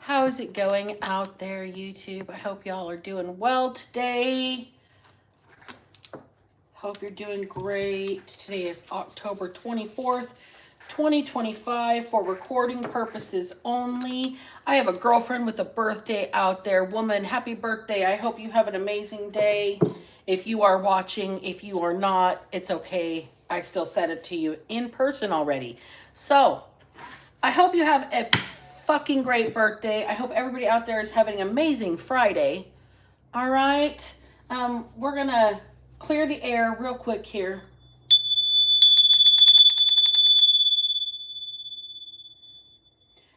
How is it going out there, YouTube? I hope y'all are doing well today. Hope you're doing great. Today is October 24th, 2025 for recording purposes only. I have a girlfriend with a birthday out there. Woman, happy birthday. I hope you have an amazing day. If you are watching, if you are not, it's okay. I still said it to you in person already. So, I hope you have a fucking great birthday. I hope everybody out there is having an amazing Friday. All right. We're going to clear the air real quick here.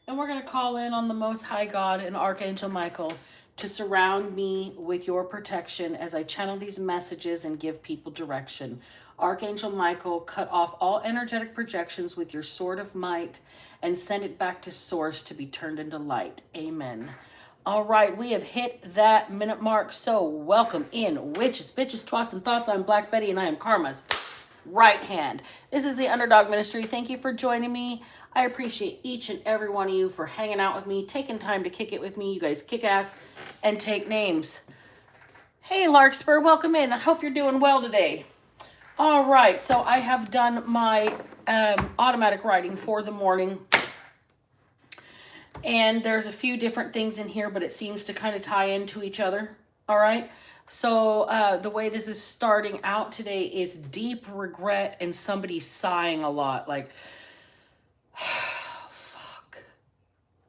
And we're going to call in on the Most High God and Archangel Michael to surround me with your protection as I channel these messages and give people direction. Archangel Michael, cut off all energetic projections with your sword of might and send it back to source to be turned into light. Amen. All right, we have hit that minute mark. So welcome in, witches, bitches, twats, and thoughts. I'm Black Betty and I am Karma's right hand. This is the Underdog Ministry. Thank you for joining me. I appreciate each and every one of you for hanging out with me, taking time to kick it with me. You guys kick ass and take names. Hey, Larkspur, welcome in. I hope you're doing well today. All right, so I have done my automatic writing for the morning. And there's a few different things in here, but it seems to kind of tie into each other. All right. So the way this is starting out today is deep regret and somebody sighing a lot. Like, fuck.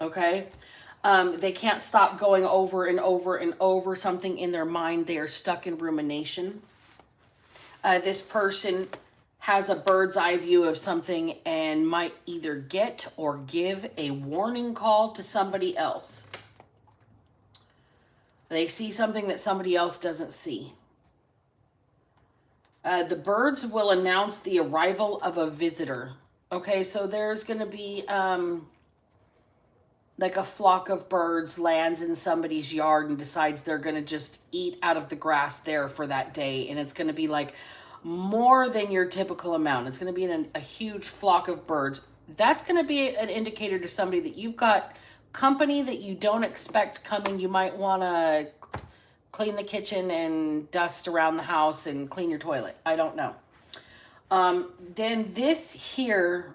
Okay. They can't stop going over and over and over something in their mind. They are stuck in rumination. This person has a bird's eye view of something and might either get or give a warning call to somebody else. They see something that somebody else doesn't see. The birds will announce the arrival of a visitor. Okay, so there's going to be like a flock of birds lands in somebody's yard and decides they're going to just eat out of the grass there for that day. And it's going to be like more than your typical amount. It's going to be a huge flock of birds. That's going to be an indicator to somebody that you've got company that you don't expect coming. You might want to clean the kitchen and dust around the house and clean your toilet. I don't know. Then this here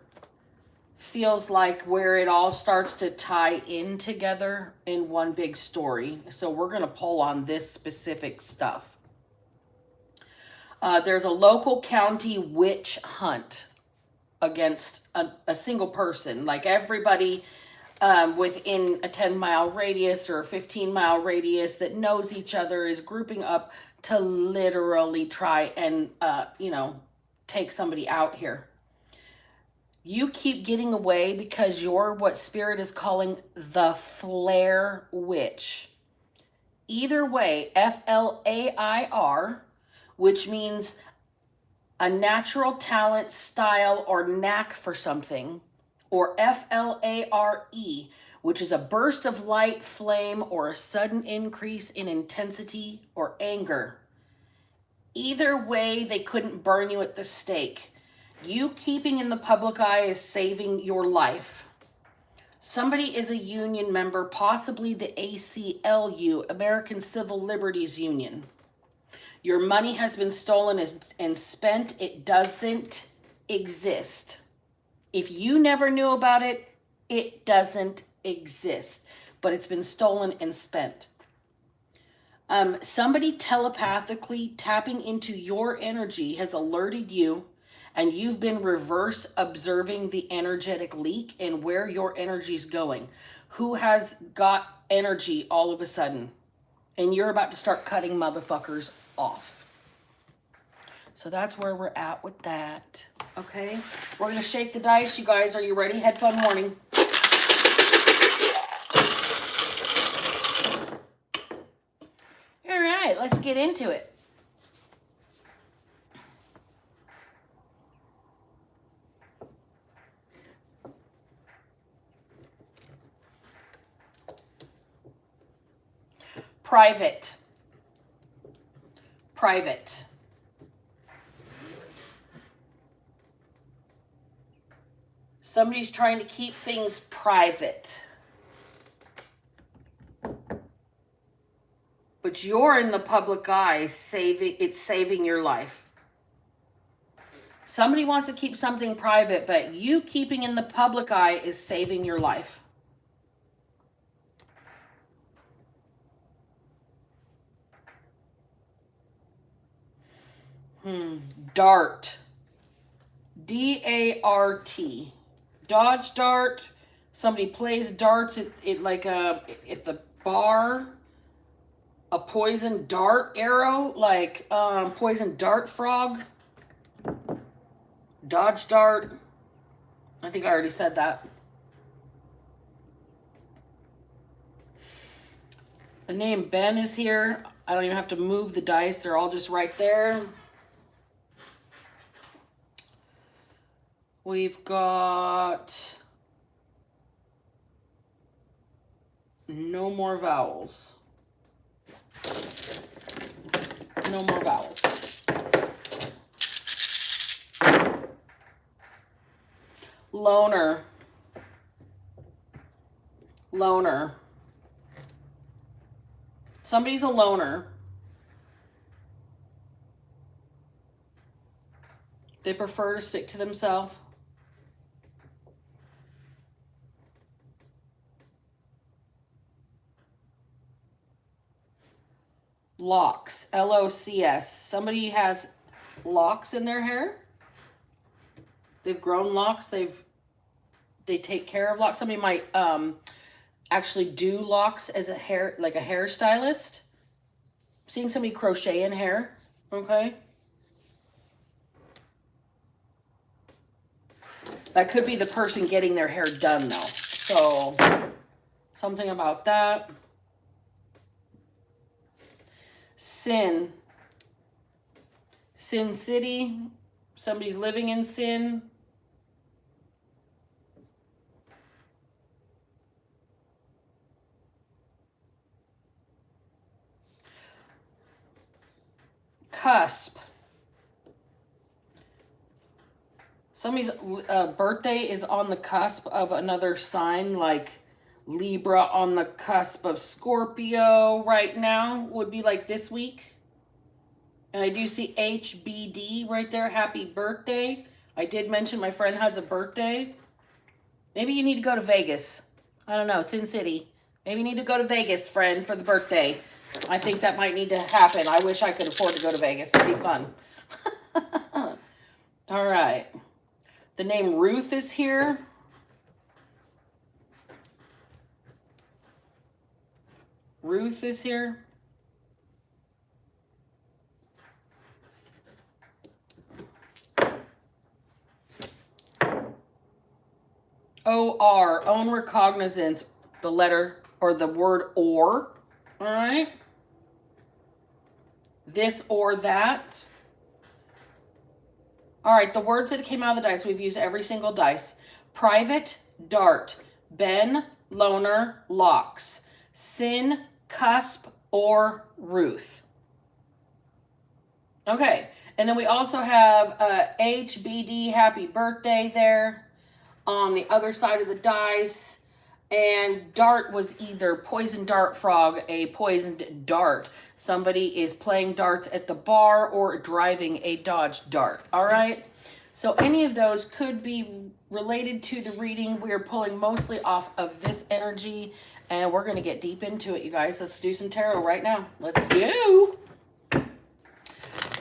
feels like where it all starts to tie in together in one big story. So we're going to pull on this specific stuff. There's a local county witch hunt against a single person. Like everybody within a 10-mile radius or a 15-mile radius that knows each other is grouping up to literally try and, take somebody out here. You keep getting away because you're what Spirit is calling the Flair Witch. Either way, F-L-A-I-R, which means a natural talent, style, or knack for something, or F-L-A-R-E, which is a burst of light, flame, or a sudden increase in intensity or anger. Either way, they couldn't burn you at the stake. You keeping in the public eye is saving your life. Somebody is a union member, possibly the ACLU, American Civil Liberties Union. Your money has been stolen and spent. It doesn't exist. If you never knew about it, it doesn't exist. But it's been stolen and spent. Somebody telepathically tapping into your energy has alerted you, and you've been reverse observing the energetic leak and where your energy's going. Who has got energy all of a sudden? And you're about to start cutting motherfuckers off. So that's where we're at with that. Okay? We're going to shake the dice, you guys. Are you ready? Head fun morning. All right, let's get into it. Private. Private. Somebody's trying to keep things private. But you're in the public eye, saving your life. Somebody wants to keep something private, but you keeping in the public eye is saving your life. Dart. D-A-R-T. Dodge dart. Somebody plays darts at the bar. A poison dart arrow, like poison dart frog. Dodge dart. I think I already said that. The name Ben is here. I don't even have to move the dice. They're all just right there. We've got no more vowels. No more vowels. Loner. Loner. Somebody's a loner. They prefer to stick to themselves. Locks. L-O-C-S. Somebody has locks in their hair. They've grown locks. They take care of locks. Somebody might actually do locks as a hairstylist. Seeing somebody crochet in hair. Okay. That could be the person getting their hair done though. So something about that. Sin. Sin City. Somebody's living in sin. Cusp. Somebody's birthday is on the cusp of another sign, like Libra on the cusp of Scorpio right now would be like this week. And I do see HBD right there. Happy birthday. I did mention my friend has a birthday. Maybe you need to go to Vegas. I don't know, Sin City. Maybe you need to go to Vegas, friend, for the birthday. I think that might need to happen. I wish I could afford to go to Vegas. It'd be fun. All right. The name Ruth is here. Ruth is here. O-R, own recognizance, the letter or the word or. All right. This or that. All right, the words that came out of the dice, we've used every single dice. Private, dart. Ben, loner, locks. Sin, cusp, or Ruth. Okay, and then we also have HBD, happy birthday there on the other side of the dice. And dart was either poison dart frog, a poisoned dart. Somebody is playing darts at the bar or driving a Dodge dart. All right. So any of those could be related to the reading. We are pulling mostly off of this energy, and we're going to get deep into it, you guys. Let's do some tarot right now. Let's go.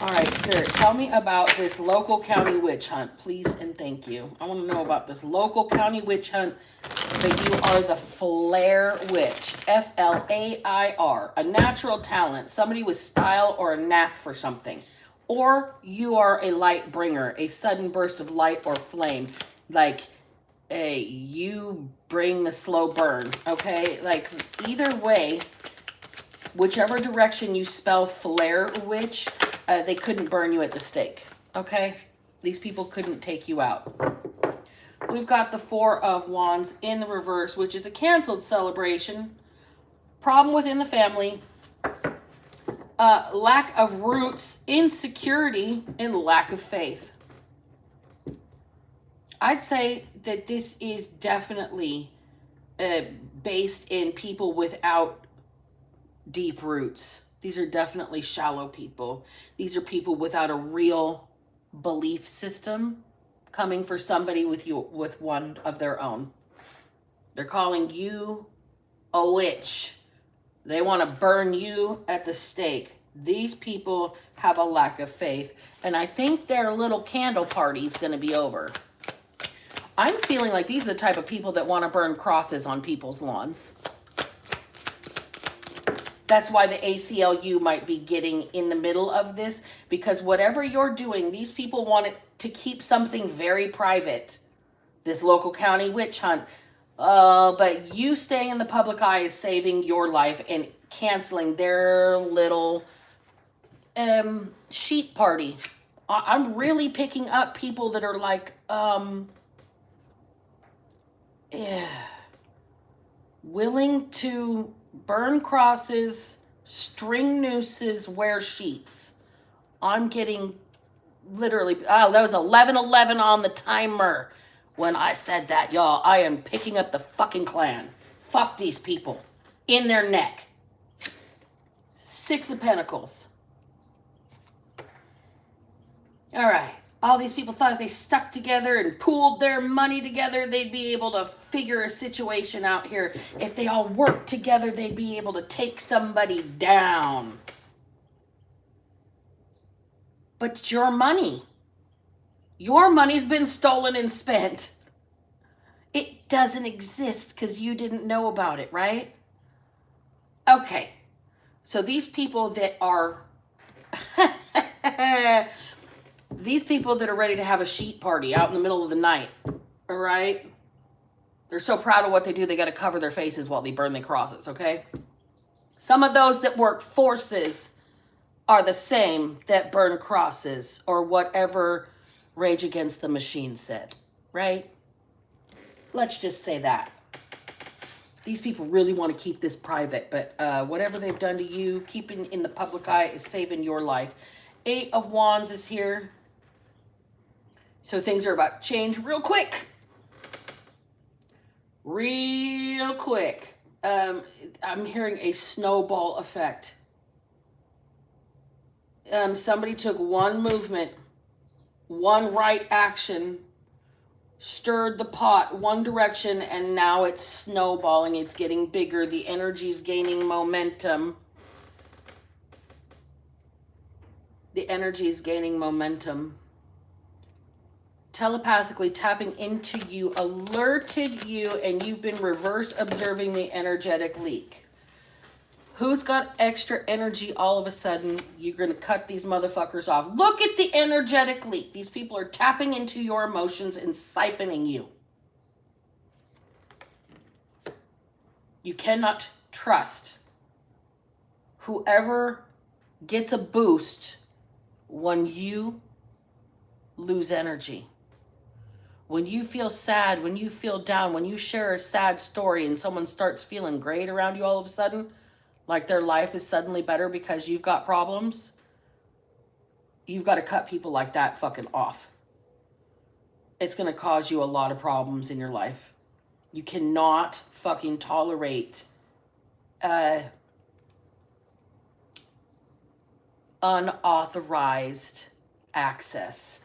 All right, Spirit, tell me about this local county witch hunt, please and thank you. I want to know about this local county witch hunt. That you are the Flair Witch, F-L-A-I-R, a natural talent, somebody with style or a knack for something. Or you are a light bringer, a sudden burst of light or flame, like you bring the slow burn, okay? Like either way, whichever direction you spell Flair Witch, they couldn't burn you at the stake, okay? These people couldn't take you out. We've got the Four of Wands in the reverse, which is a canceled celebration. Problem within the family. Lack of roots, insecurity, and lack of faith. I'd say that this is definitely based in people without deep roots. These are definitely shallow people. These are people without a real belief system coming for somebody with one of their own. They're calling you a witch. They want to burn you at the stake. These people have a lack of faith, and I think their little candle party is going to be over. I'm feeling like these are the type of people that want to burn crosses on people's lawns. That's why the ACLU might be getting in the middle of this, because whatever you're doing, these people want it to keep something very private. This local county witch hunt. But you staying in the public eye is saving your life and canceling their little sheep party. I'm really picking up people that are like, willing to burn crosses, string nooses, wear sheets. I'm getting literally, that was 11:11 on the timer when I said that, y'all. I am picking up the fucking clan. Fuck these people. In their neck. 6 of Pentacles. All right. All these people thought if they stuck together and pooled their money together, they'd be able to figure a situation out here. If they all worked together, they'd be able to take somebody down. But it's your money. Your money's been stolen and spent. It doesn't exist because you didn't know about it, right? Okay. So these people that are... these people that are ready to have a sheet party out in the middle of the night, all right? They're so proud of what they do, they got to cover their faces while they burn their crosses, okay? Some of those that work forces are the same that burn crosses or whatever Rage Against the Machine said, right? Let's just say that. These people really want to keep this private, but whatever they've done to you, keeping in the public eye is saving your life. 8 of Wands is here. So things are about to change real quick. Real quick. I'm hearing a snowball effect. Somebody took one movement, one right action, stirred the pot one direction, and now it's snowballing. It's getting bigger. The energy's gaining momentum. The energy's gaining momentum. Telepathically tapping into you, alerted you, and you've been reverse observing the energetic leak. Who's got extra energy all of a sudden? You're going to cut these motherfuckers off. Look at the energetic leak. These people are tapping into your emotions and siphoning you. You cannot trust whoever gets a boost when you lose energy. When you feel sad, when you feel down, when you share a sad story and someone starts feeling great around you all of a sudden, like their life is suddenly better because you've got problems, you've got to cut people like that fucking off. It's going to cause you a lot of problems in your life. You cannot fucking tolerate unauthorized access.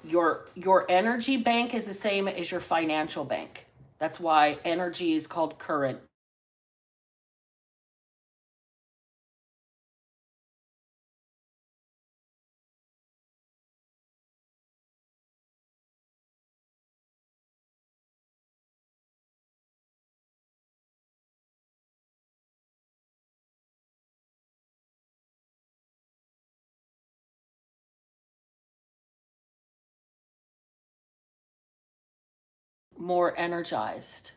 Your energy bank is the same as your financial bank. That's why energy is called current. More energized.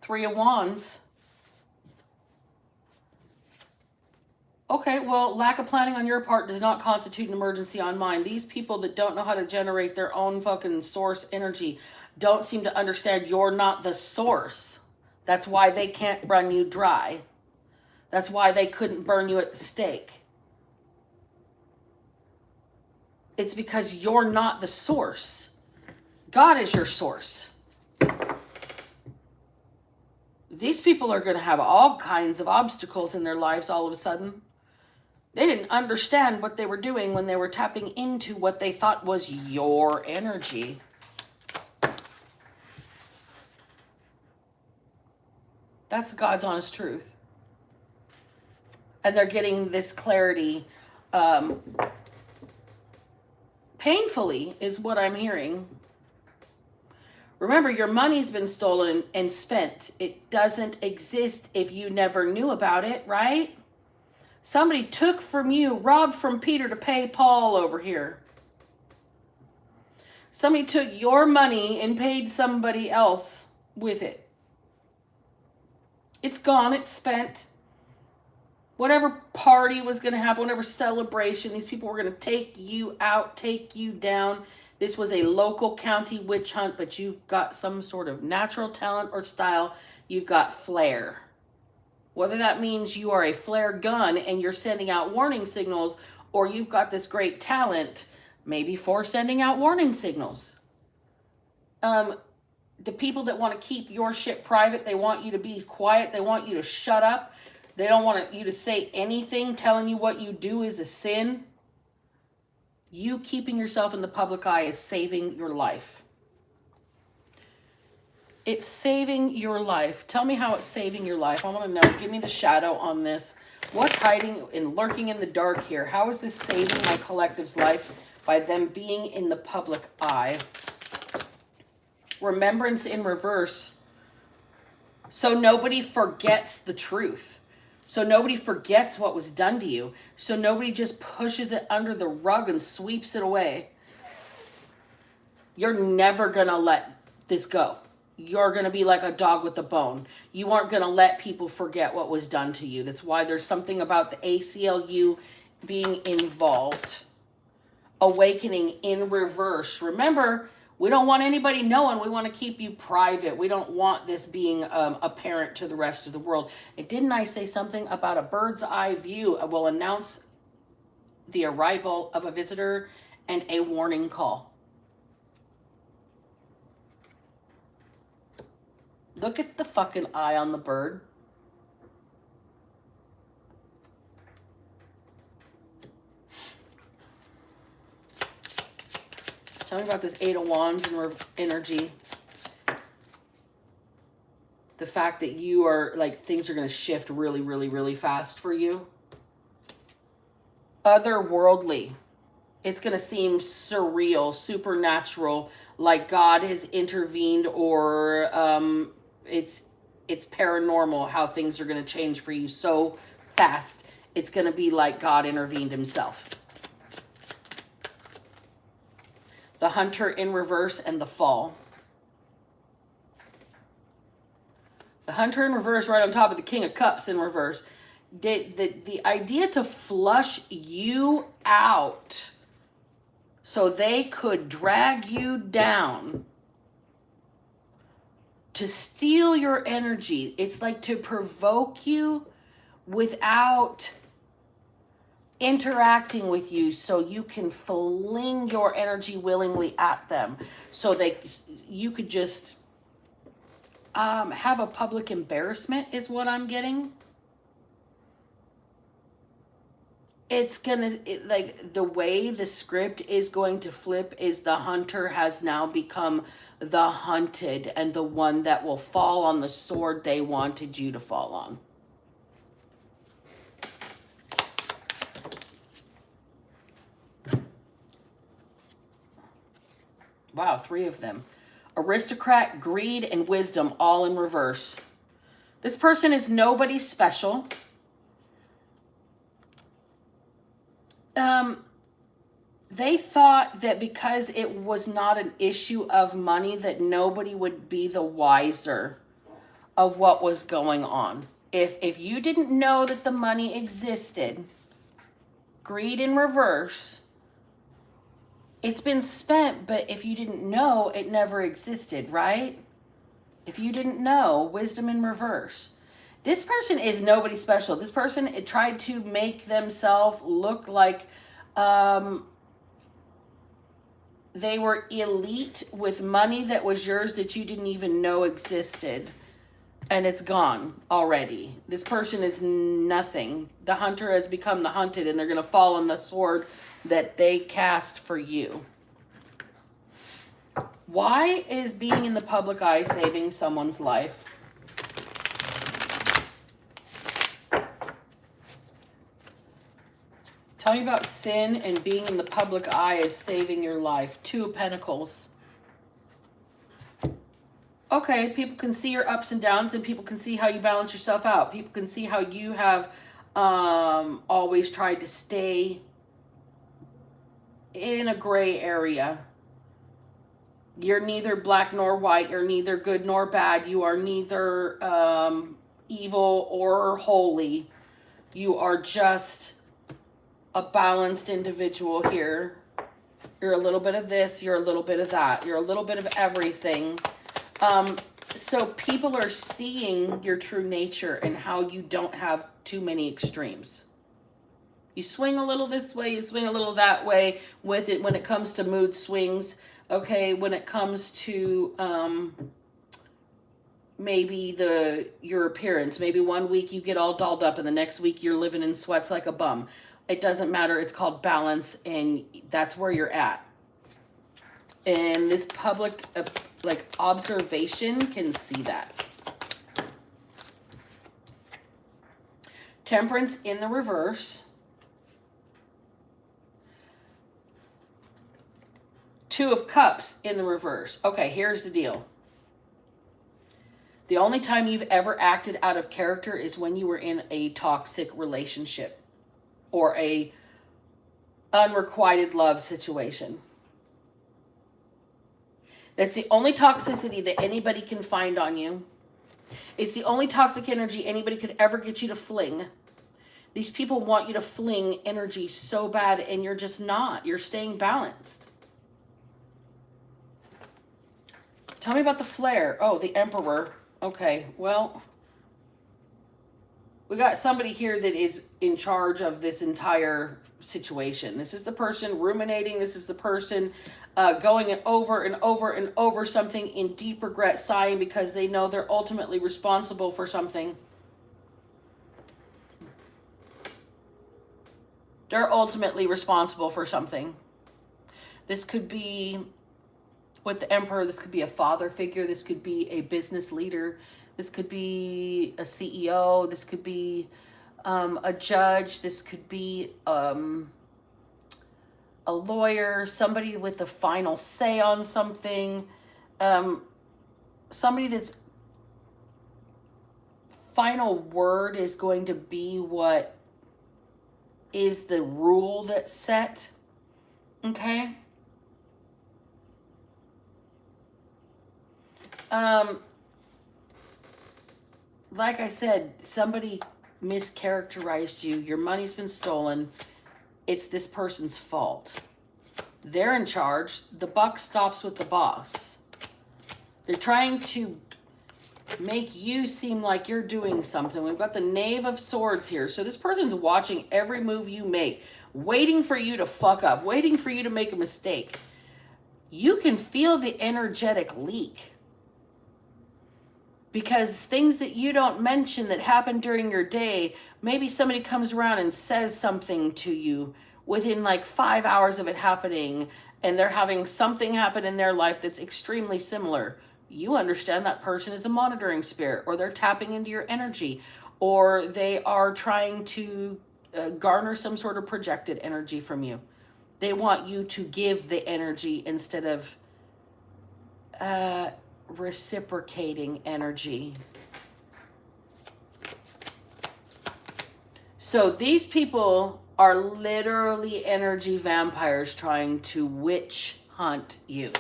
Three of Wands. Okay, well, lack of planning on your part does not constitute an emergency on mine. These people that don't know how to generate their own fucking source energy don't seem to understand you're not the source. That's why they can't run you dry. That's why they couldn't burn you at the stake. It's because you're not the source. God is your source. These people are going to have all kinds of obstacles in their lives all of a sudden. They didn't understand what they were doing when they were tapping into what they thought was your energy. That's God's honest truth. And they're getting this clarity painfully, is what I'm hearing. Remember, your money's been stolen and spent. It doesn't exist if you never knew about it, right? Somebody took from you, robbed from Peter to pay Paul over here. Somebody took your money and paid somebody else with it. It's gone, it's spent. Whatever party was going to happen, whatever celebration, these people were going to take you out, take you down. This was a local county witch hunt, but you've got some sort of natural talent or style. You've got flair. Whether that means you are a flare gun and you're sending out warning signals, or you've got this great talent, maybe for sending out warning signals. The people that want to keep your shit private, they want you to be quiet. They want you to shut up. They don't want you to say anything, telling you what you do is a sin. You keeping yourself in the public eye is saving your life. It's saving your life. Tell me how it's saving your life. I want to know. Give me the shadow on this. What's hiding and lurking in the dark here? How is this saving my collective's life by them being in the public eye? Remembrance in reverse. So nobody forgets the truth. So nobody forgets what was done to you. So nobody just pushes it under the rug and sweeps it away. You're never going to let this go. You're going to be like a dog with a bone. You aren't going to let people forget what was done to you. That's why there's something about the ACLU being involved. Awakening in reverse. Remember, we don't want anybody knowing. We want to keep you private. We don't want this being apparent to the rest of the world. And didn't I say something about a bird's eye view will announce the arrival of a visitor and a warning call? Look at the fucking eye on the bird. Tell me about this Eight of Wands and energy. The fact that you are, like, things are going to shift really, really, really fast for you. Otherworldly. It's going to seem surreal, supernatural, like God has intervened, or it's paranormal how things are going to change for you so fast. It's going to be like God intervened himself. The Hunter in reverse and the Fall. The Hunter in reverse right on top of the King of Cups in reverse. The idea to flush you out so they could drag you down, to steal your energy. It's like to provoke you without interacting with you, so you can fling your energy willingly at them, so you could just have a public embarrassment, is what I'm getting. It's gonna, like, the way the script is going to flip is the hunter has now become the hunted, and the one that will fall on the sword they wanted you to fall on. Wow, 3 of them. Aristocrat, greed, and wisdom all in reverse. This person is nobody special. They thought that because it was not an issue of money, that nobody would be the wiser of what was going on. If you didn't know that the money existed, greed in reverse, it's been spent, but if you didn't know, it never existed, right? If you didn't know, wisdom in reverse. This person is nobody special. This person, it tried to make themselves look like They were elite with money that was yours that you didn't even know existed. And it's gone already. This person is nothing. The hunter has become the hunted, and they're going to fall on the sword that they cast for you. Why is being in the public eye saving someone's life? Tell me about sin and being in the public eye is saving your life. 2 of Pentacles. Okay, people can see your ups and downs, and people can see how you balance yourself out. People can see how you have always tried to stay in a gray area. You're neither black nor white. You're neither good nor bad. You are neither evil or holy. You are just a balanced individual here. You're a little bit of this. You're a little bit of that. You're a little bit of everything. So people are seeing your true nature and how you don't have too many extremes. You swing a little this way, you swing a little that way with it when it comes to mood swings. Okay, when it comes to maybe your appearance. Maybe one week you get all dolled up and the next week you're living in sweats like a bum. It doesn't matter. It's called balance, and that's where you're at. And this public observation can see that. Temperance in the reverse. 2 of Cups in the reverse. Okay, here's the deal. The only time you've ever acted out of character is when you were in a toxic relationship or a unrequited love situation. That's the only toxicity that anybody can find on you. It's the only toxic energy anybody could ever get you to fling. These people want you to fling energy so bad, and you're just not. You're staying balanced. Tell me about the flare. Oh, the Emperor. Okay, well, we got somebody here that is in charge of this entire situation. This is the person ruminating. This is the person going over and over and over something in deep regret, sighing because they know they're ultimately responsible for something. They're ultimately responsible for something. This could be, with the Emperor, this could be a father figure. This could be a business leader. This could be a CEO. This could be a judge. This could be a lawyer, somebody with the final say on something, somebody that's final word is going to be what is the rule that's set. Okay? Like I said, somebody mischaracterized you. Your money's been stolen. It's this person's fault. They're in charge. The buck stops with the boss. They're trying to make you seem like you're doing something. We've got the Knave of Swords here. So this person's watching every move you make, waiting for you to fuck up, waiting for you to make a mistake. You can feel the energetic leak. Because things that you don't mention that happen during your day, maybe somebody comes around and says something to you within like 5 hours of it happening, and they're having something happen in their life that's extremely similar. You understand that person is a monitoring spirit, or they're tapping into your energy, or they are trying to garner some sort of projected energy from you. They want you to give the energy instead of reciprocating energy. So these people are literally energy vampires trying to witch hunt you.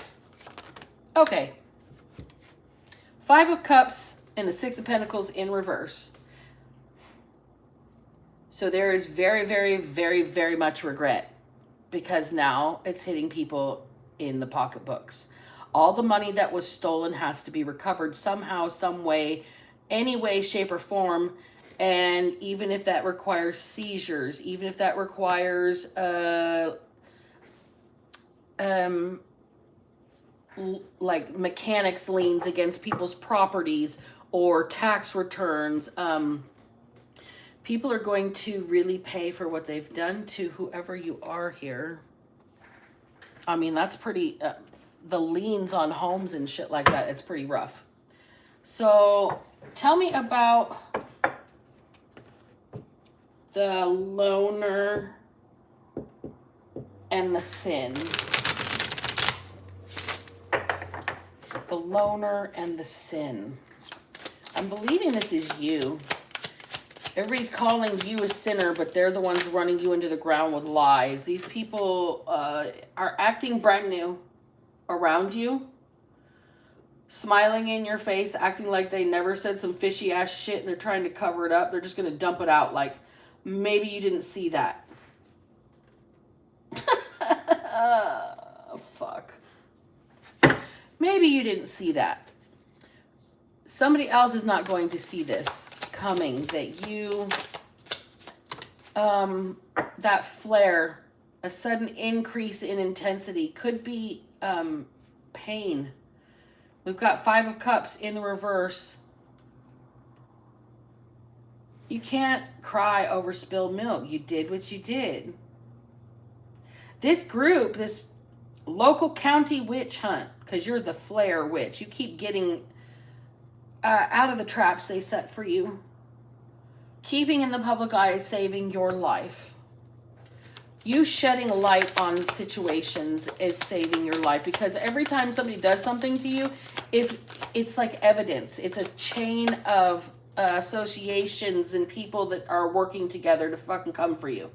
Okay. 5 of Cups and the 6 of Pentacles in reverse. So there is very, very, very, very much regret, because now it's hitting people in the pocketbooks. All the money that was stolen has to be recovered somehow, some way, any way, shape, or form. And even if that requires seizures, even if that requires like mechanics liens against people's properties or tax returns. People are going to really pay for what they've done to whoever you are here. I mean, that's pretty, the liens on homes and shit like that, it's pretty rough. So tell me about the loner and the sin. The loner and the sin. I'm believing this is you. Everybody's calling you a sinner, but they're the ones running you into the ground with lies. These people are acting brand new around you, smiling in your face, acting like they never said some fishy ass shit and they're trying to cover it up. They're just going to dump it out like, maybe you didn't see that. Fuck. Maybe you didn't see that. Somebody else is not going to see this coming, that you, that flare, a sudden increase in intensity could be pain. We've got 5 of Cups in the reverse. You can't cry over spilled milk. You did what you did. This group, this local county witch hunt, because you're the flare witch, you keep getting out of the traps they set for you. Keeping in the public eye is saving your life. You shedding light on situations is saving your life, because every time somebody does something to you, if it's like evidence, it's a chain of associations and people that are working together to fucking come for you.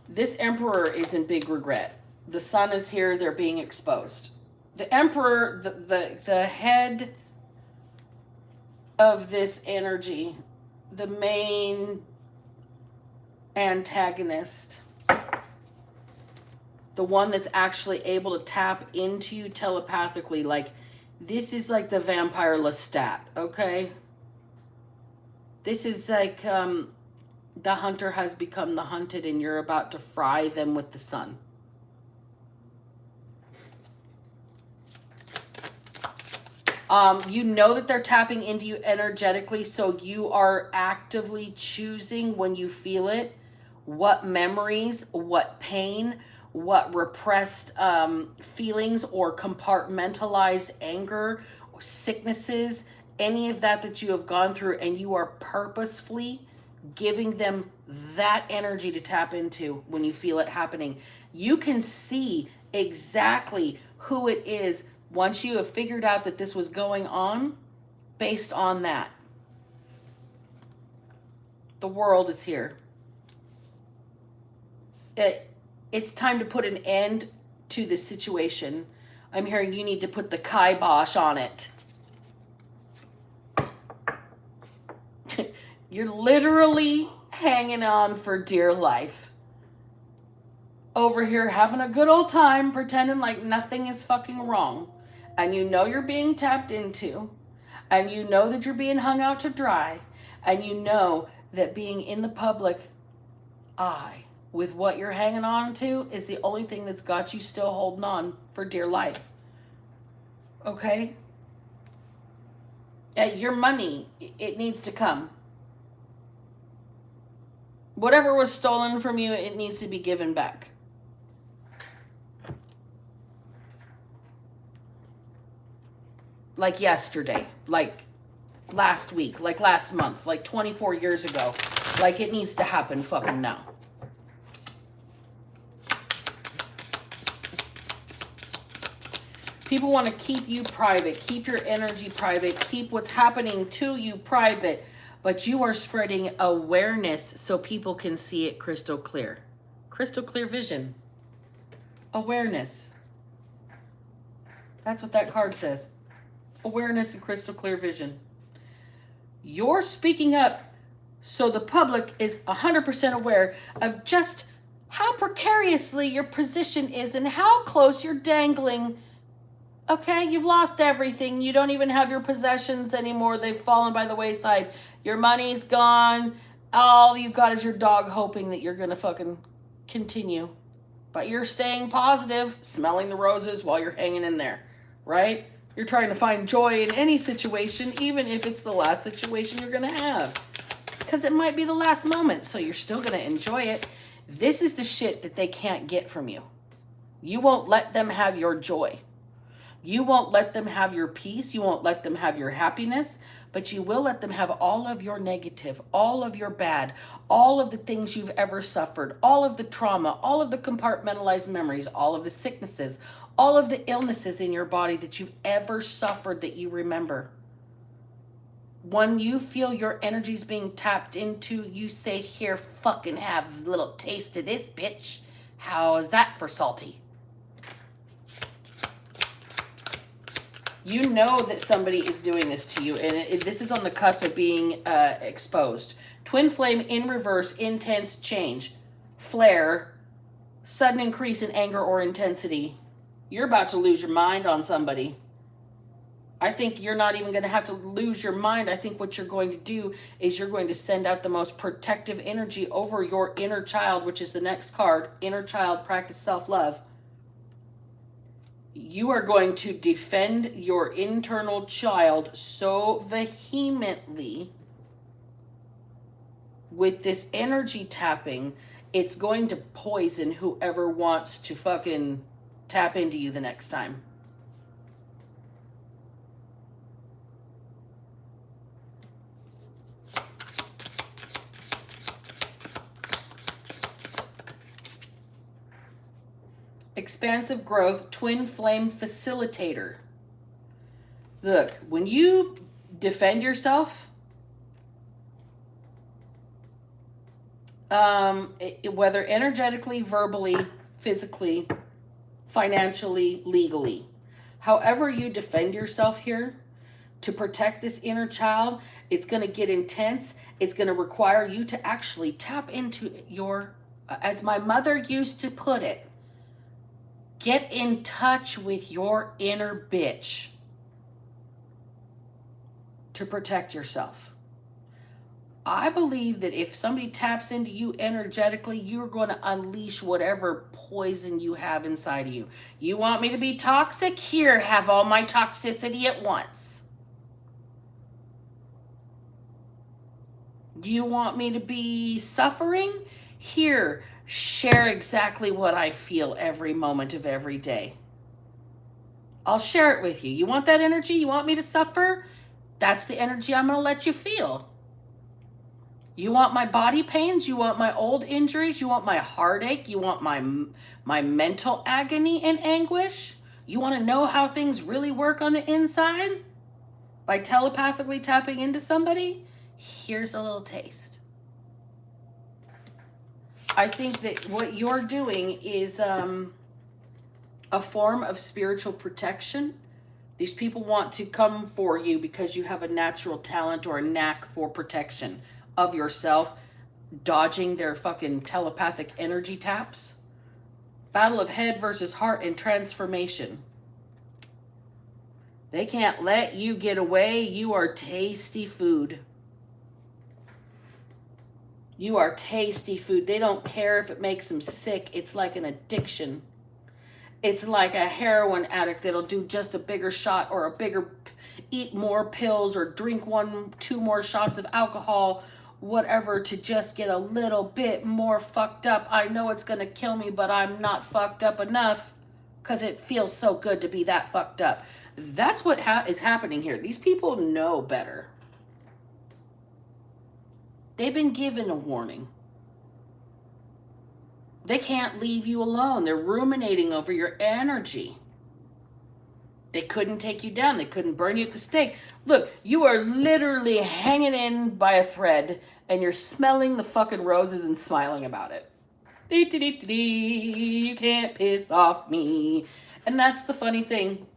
This Emperor is in big regret. The Sun is here. They're being exposed. The Emperor, the head of this energy, the main antagonist, the one that's actually able to tap into you telepathically, like, this is like the vampire Lestat, okay? This is like, the hunter has become the hunted and you're about to fry them with the sun. You know that they're tapping into you energetically, so you are actively choosing when you feel it, what memories, what pain, what repressed feelings or compartmentalized anger, or sicknesses, any of that you have gone through, and you are purposefully giving them that energy to tap into when you feel it happening. You can see exactly who it is once you have figured out that this was going on based on that. The world is here. It's time to put an end to this situation. I'm hearing you need to put the kibosh on it. You're literally hanging on for dear life. Over here having a good old time, pretending like nothing is fucking wrong. And you know you're being tapped into. And you know that you're being hung out to dry. And you know that being in the public eye with what you're hanging on to is the only thing that's got you still holding on for dear life. Okay? Your money, it needs to come. Whatever was stolen from you, it needs to be given back. Like yesterday, like last week, like last month, like 24 years ago. Like, it needs to happen fucking now. People want to keep you private, keep your energy private, keep what's happening to you private. But you are spreading awareness so people can see it crystal clear. Crystal clear vision. Awareness. That's what that card says. Awareness and crystal clear vision. You're speaking up so the public is 100% aware of just how precariously your position is and how close you're dangling Okay, you've lost everything. You don't even have your possessions anymore. They've fallen by the wayside. Your money's gone. All you've got is your dog hoping that you're going to fucking continue. But you're staying positive, smelling the roses while you're hanging in there, right? You're trying to find joy in any situation, even if it's the last situation you're going to have. Because it might be the last moment, so you're still going to enjoy it. This is the shit that they can't get from you. You won't let them have your joy. You won't let them have your peace. You won't let them have your happiness, but you will let them have all of your negative, all of your bad, all of the things you've ever suffered, all of the trauma, all of the compartmentalized memories, all of the sicknesses, all of the illnesses in your body that you've ever suffered that you remember. When you feel your energy's being tapped into, you say, here, fucking have a little taste of this, bitch. How is that for salty? You know that somebody is doing this to you, and this is on the cusp of being exposed. Twin flame in reverse, intense change, flare, sudden increase in anger or intensity. You're about to lose your mind on somebody. I think you're not even going to have to lose your mind. I think what you're going to do is you're going to send out the most protective energy over your inner child, which is the next card. Inner child, practice self-love. You are going to defend your internal child so vehemently with this energy tapping, it's going to poison whoever wants to fucking tap into you the next time. Expansive growth, twin flame facilitator. Look, when you defend yourself, whether energetically, verbally, physically, financially, legally, however you defend yourself here to protect this inner child, it's going to get intense. It's going to require you to actually tap into your, as my mother used to put it, get in touch with your inner bitch to protect yourself. I believe that if somebody taps into you energetically, you're going to unleash whatever poison you have inside of you. You want me to be toxic? Here, have all my toxicity at once. Do you want me to be suffering? Here, share exactly what I feel every moment of every day. I'll share it with you. You want that energy? You want me to suffer? That's the energy I'm going to let you feel. You want my body pains? You want my old injuries? You want my heartache? You want my mental agony and anguish? You want to know how things really work on the inside? By telepathically tapping into somebody? Here's a little taste. I think that what you're doing is a form of spiritual protection. These people want to come for you because you have a natural talent or a knack for protection of yourself, dodging their fucking telepathic energy taps. Battle of head versus heart and transformation. They can't let you get away. You are tasty food. You are tasty food. They don't care if it makes them sick. It's like an addiction. It's like a heroin addict that'll do just a bigger shot or eat more pills or drink 2 more shots of alcohol, whatever, to just get a little bit more fucked up. I know it's going to kill me, but I'm not fucked up enough because it feels so good to be that fucked up. That's what is happening here. These people know better. They've been given a warning. They can't leave you alone. They're ruminating over your energy. They couldn't take you down. They couldn't burn you at the stake. Look, you are literally hanging in by a thread and you're smelling the fucking roses and smiling about it. You can't piss off me. And that's the funny thing.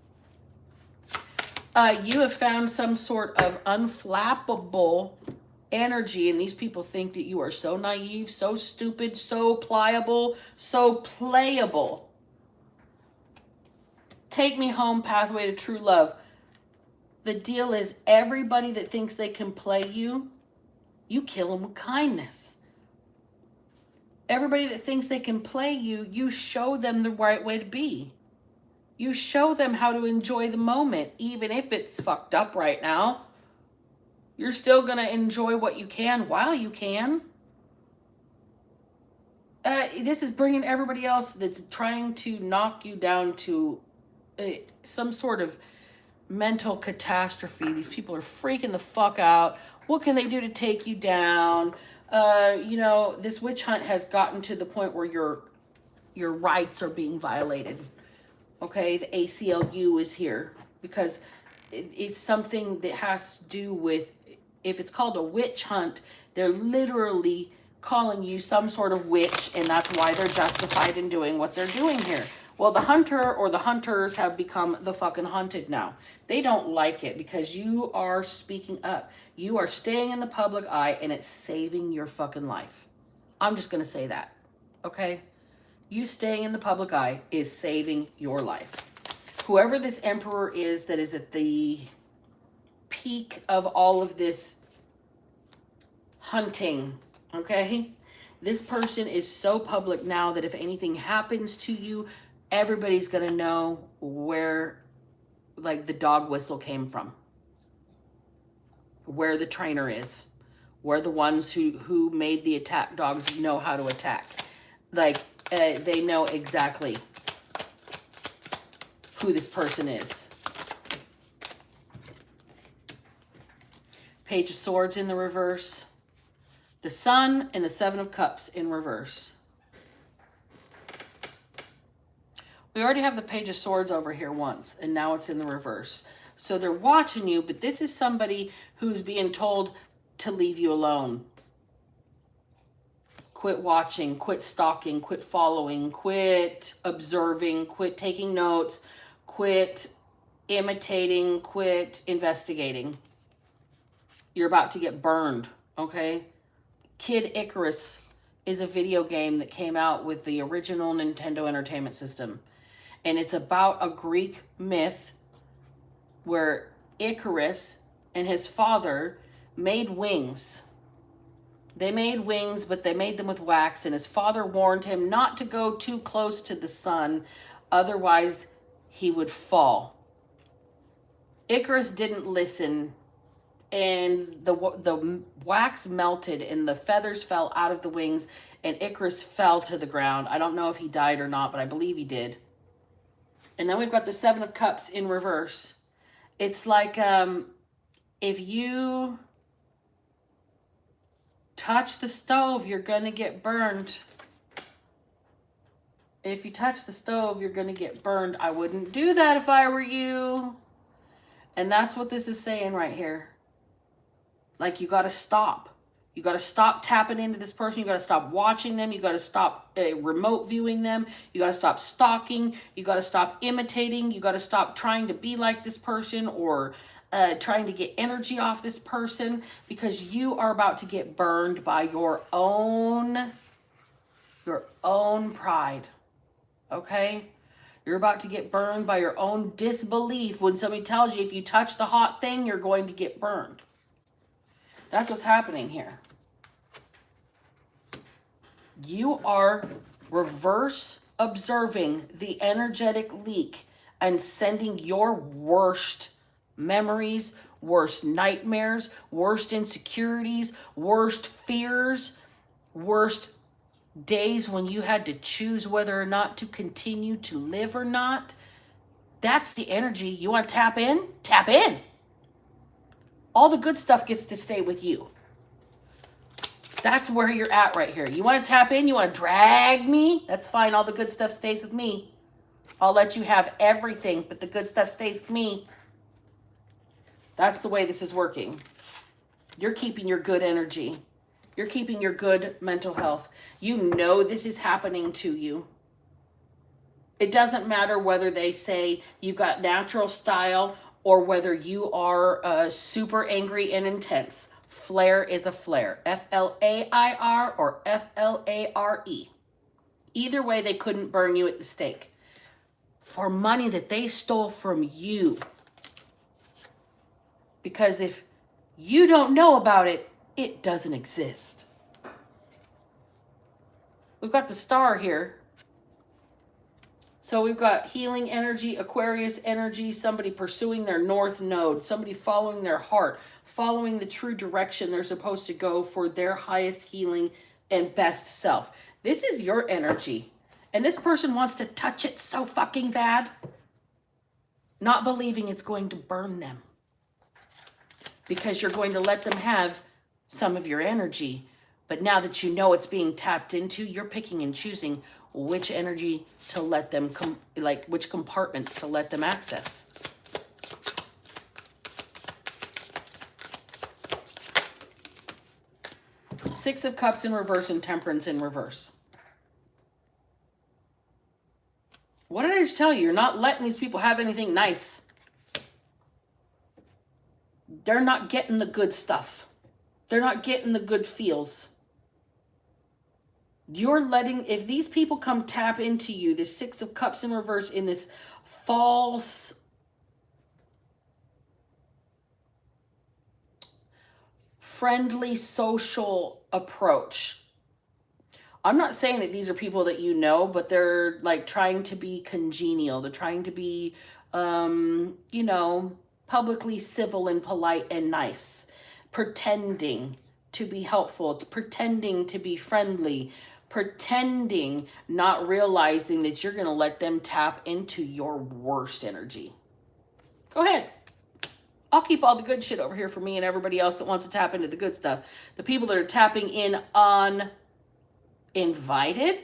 You have found some sort of unflappable energy, and these people think that you are so naive, so stupid, so pliable, so playable. Take Me Home, Pathway to True Love. The deal is everybody that thinks they can play you, you kill them with kindness. Everybody that thinks they can play you, you show them the right way to be. You show them how to enjoy the moment, even if it's fucked up right now. You're still going to enjoy what you can while you can. This is bringing everybody else that's trying to knock you down to some sort of mental catastrophe. These people are freaking the fuck out. What can they do to take you down? This witch hunt has gotten to the point where your rights are being violated. Okay, the ACLU is here because it's something that has to do with, if it's called a witch hunt, they're literally calling you some sort of witch, and that's why they're justified in doing what they're doing here. Well, the hunter or the hunters have become the fucking hunted now. They don't like it because you are speaking up. You are staying in the public eye, and it's saving your fucking life. I'm just going to say that, okay? You staying in the public eye is saving your life. Whoever this emperor is that is at the peak of all of this hunting, okay? This person is so public now that if anything happens to you, everybody's going to know where, like, the dog whistle came from, where the trainer is, where the ones who made the attack dogs know how to attack. Like, they know exactly who this person is. Page of Swords in the reverse. The Sun and the Seven of Cups in reverse. We already have the Page of Swords over here once, and now it's in the reverse. So they're watching you, but this is somebody who's being told to leave you alone. Quit watching, quit stalking, quit following, quit observing, quit taking notes, quit imitating, quit investigating. You're about to get burned, okay? Kid Icarus is a video game that came out with the original Nintendo Entertainment System. And it's about a Greek myth where Icarus and his father made wings. They made wings, but they made them with wax, and his father warned him not to go too close to the sun, otherwise he would fall. Icarus didn't listen, and the wax melted, and the feathers fell out of the wings, and Icarus fell to the ground. I don't know if he died or not, but I believe he did. And then we've got the Seven of Cups in reverse. It's like if you touch the stove, you're going to get burned. If you touch the stove, you're going to get burned. I wouldn't do that if I were you. And that's what this is saying right here. Like, you got to stop. You got to stop tapping into this person. You got to stop watching them. You got to stop remote viewing them. You got to stop stalking. You got to stop imitating. You got to stop trying to be like this person or trying to get energy off this person, because you are about to get burned by your own pride, okay? You're about to get burned by your own disbelief when somebody tells you if you touch the hot thing, you're going to get burned. That's what's happening here. You are reverse observing the energetic leak and sending your worst memories, worst nightmares, worst insecurities, worst fears, worst days when you had to choose whether or not to continue to live or not. That's the energy. You want to tap in? Tap in. All the good stuff gets to stay with you. That's where you're at right here. You want to tap in? You want to drag me? That's fine. All the good stuff stays with me. I'll let you have everything, but the good stuff stays with me. That's the way this is working. You're keeping your good energy. You're keeping your good mental health. You know this is happening to you. It doesn't matter whether they say you've got natural style or whether you are super angry and intense. Flare is a flare. F-L-A-I-R or F-L-A-R-E. Either way, they couldn't burn you at the stake. for money that they stole from you. Because if you don't know about it, it doesn't exist. We've got the star here. So we've got healing energy, Aquarius energy, somebody pursuing their north node, somebody following their heart, following the true direction they're supposed to go for their highest healing and best self. This is your energy. And this person wants to touch it so fucking bad, not believing it's going to burn them. Because you're going to let them have some of your energy. But now that you know it's being tapped into, you're picking and choosing which energy to let them, which compartments to let them access. Six of Cups in reverse and Temperance in reverse. What did I just tell you? You're not letting these people have anything nice. They're not getting the good stuff. They're not getting the good feels. You're letting, if these people come tap into you, this Six of Cups in reverse in this false, friendly, social approach. I'm not saying that these are people that you know, but they're like trying to be congenial. They're trying to be, publicly civil and polite and nice. Pretending to be helpful, pretending to be friendly, pretending, not realizing that you're going to let them tap into your worst energy. Go ahead. I'll keep all the good shit over here for me and everybody else that wants to tap into the good stuff. The people that are tapping in uninvited,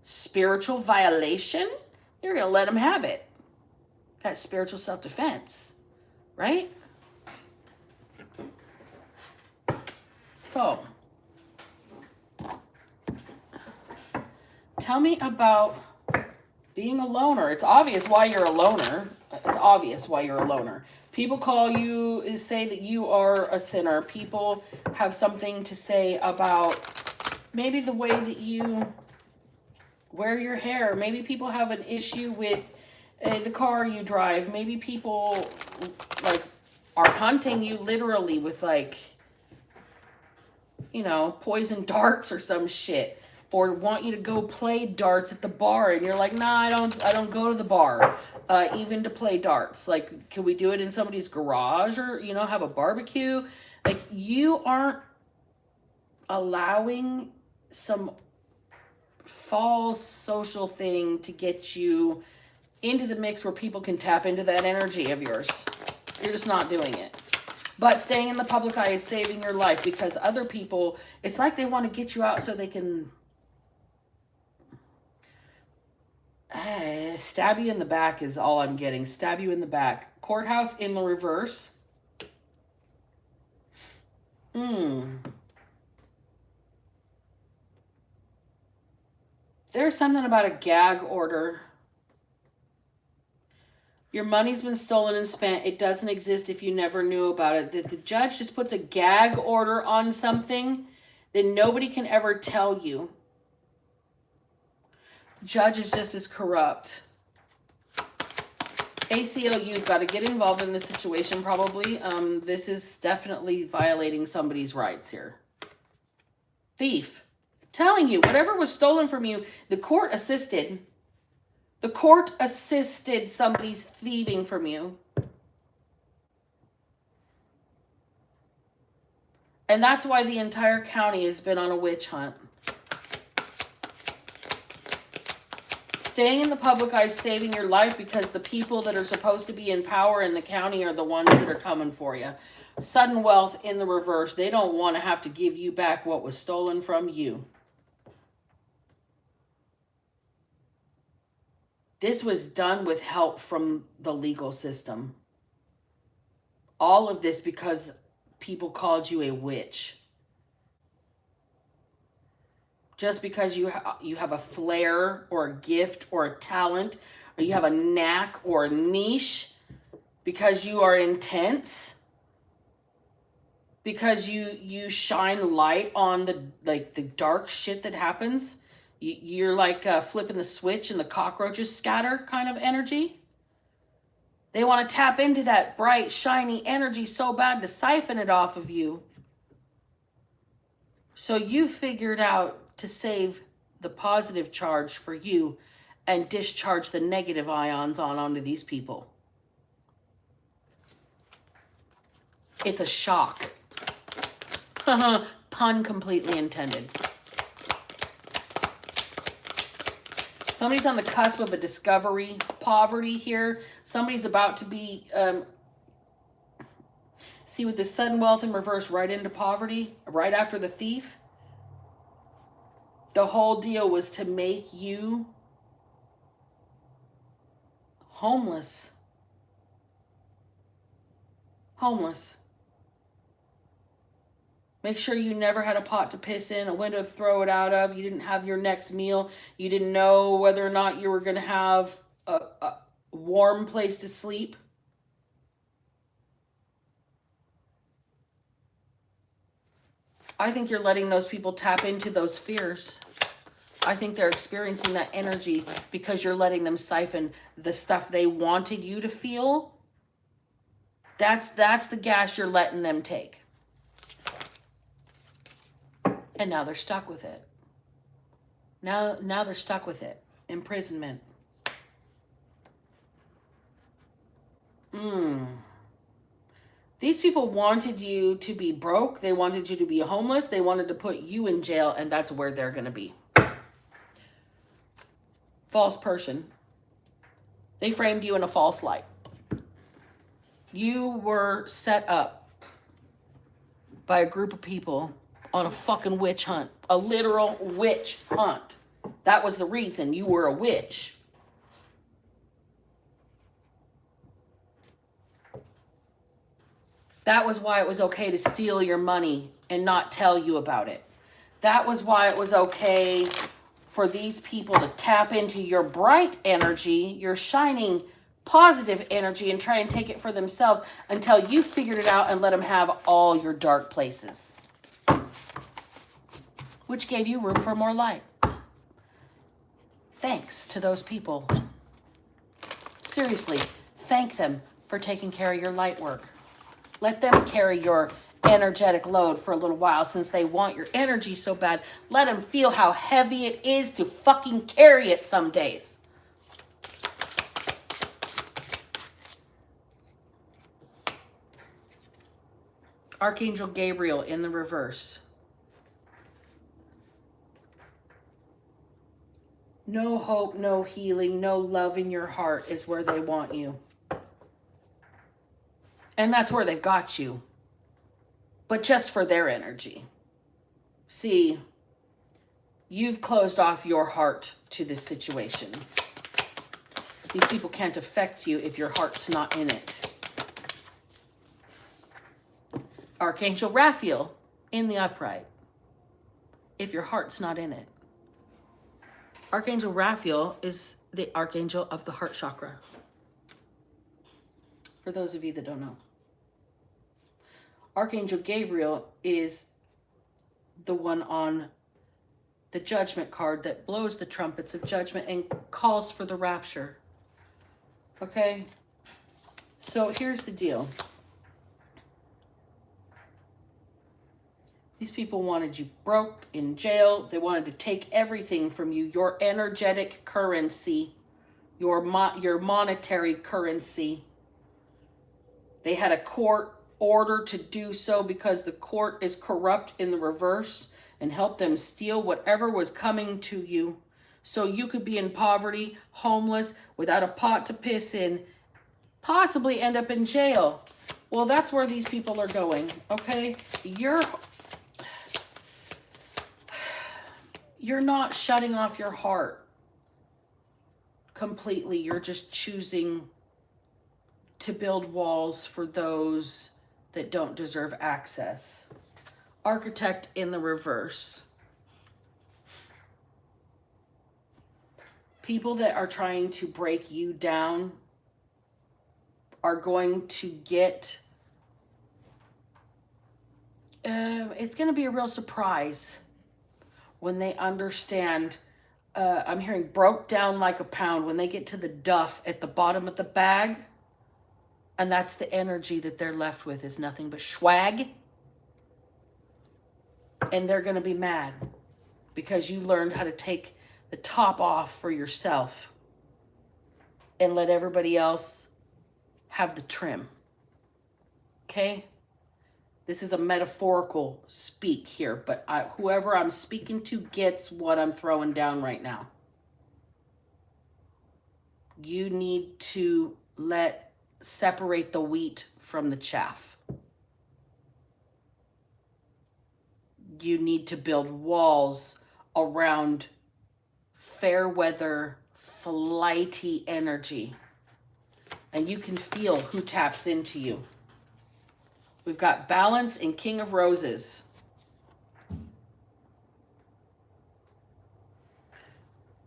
spiritual violation, you're going to let them have it. That's spiritual self-defense, right? So, tell me about being a loner. It's obvious why you're a loner. It's obvious why you're a loner. People call you, say that you are a sinner. People have something to say about maybe the way that you wear your hair. Maybe people have an issue with the car you drive. Maybe people are hunting you literally with poison darts or some shit, or want you to go play darts at the bar, and you're like, nah, I don't go to the bar, even to play darts. Like, can we do it in somebody's garage, or, have a barbecue? Like, you aren't allowing some false social thing to get you into the mix where people can tap into that energy of yours. You're just not doing it. But staying in the public eye is saving your life, because other people, it's like they want to get you out so they can stab you in the back is all I'm getting. Stab you in the back. Courthouse in the reverse. There's something about a gag order. Your money's been stolen and spent. It doesn't exist if you never knew about it. That the judge just puts a gag order on something that nobody can ever tell you. Judge is just as corrupt. ACLU's got to get involved in this situation probably. This is definitely violating somebody's rights here. Thief. Telling you, whatever was stolen from you, the court assisted. The court assisted somebody's thieving from you. And that's why the entire county has been on a witch hunt. Staying in the public eye is saving your life, because the people that are supposed to be in power in the county are the ones that are coming for you. Sudden wealth in the reverse. They don't want to have to give you back what was stolen from you. This was done with help from the legal system. All of this because people called you a witch. Just because you have a flair or a gift or a talent, or you have a knack or a niche, because you are intense, because you shine light on the dark shit that happens, You're like flipping the switch and the cockroaches scatter kind of energy. They want to tap into that bright, shiny energy so bad to siphon it off of you. So you figured out to save the positive charge for you and discharge the negative ions onto these people. It's a shock. Pun completely intended. Somebody's on the cusp of a discovery, poverty here. Somebody's about to be, see with the sudden wealth in reverse right into poverty, right after the thief. The whole deal was to make you homeless. Homeless. Make sure you never had a pot to piss in, a window to throw it out of. You didn't have your next meal. You didn't know whether or not you were going to have a warm place to sleep. I think you're letting those people tap into those fears. I think they're experiencing that energy because you're letting them siphon the stuff they wanted you to feel. That's the gas you're letting them take. And now they're stuck with it. Now they're stuck with it. Imprisonment. These people wanted you to be broke. They wanted you to be homeless. They wanted to put you in jail, and that's where they're going to be. False person. They framed you in a false light. You were set up by a group of people on a fucking witch hunt. A literal witch hunt. That was the reason you were a witch. That was why it was okay to steal your money and not tell you about it. That was why it was okay for these people to tap into your bright energy, your shining positive energy, and try and take it for themselves until you figured it out and let them have all your dark places. Which gave you room for more light. Thanks to those people. Seriously, thank them for taking care of your light work. Let them carry your energetic load for a little while since they want your energy so bad. Let them feel how heavy it is to fucking carry it some days. Archangel Gabriel in the reverse. No hope, no healing, no love in your heart is where they want you. And that's where they've got you. But just for their energy. See, you've closed off your heart to this situation. These people can't affect you if your heart's not in it. Archangel Raphael in the upright. If your heart's not in it. Archangel Raphael is the archangel of the heart chakra. For those of you that don't know. Archangel Gabriel is the one on the judgment card that blows the trumpets of judgment and calls for the rapture. Okay? So here's the deal. These people wanted you broke, in jail. They wanted to take everything from you. Your energetic currency. Your monetary currency. They had a court order to do so because the court is corrupt in the reverse and helped them steal whatever was coming to you. So you could be in poverty, homeless, without a pot to piss in, possibly end up in jail. Well, that's where these people are going, okay? You're not shutting off your heart completely. You're just choosing to build walls for those that don't deserve access. Architect in the reverse. People that are trying to break you down are going to get... it's going to be a real surprise when they understand I'm hearing broke down like a pound when they get to the duff at the bottom of the bag. And that's the energy that they're left with, is nothing but swag. And they're going to be mad because you learned how to take the top off for yourself and let everybody else have the trim. Okay? This is a metaphorical speak here, but whoever I'm speaking to gets what I'm throwing down right now. You need to separate the wheat from the chaff. You need to build walls around fair weather, flighty energy. And you can feel who taps into you. We've got Balance and King of Roses.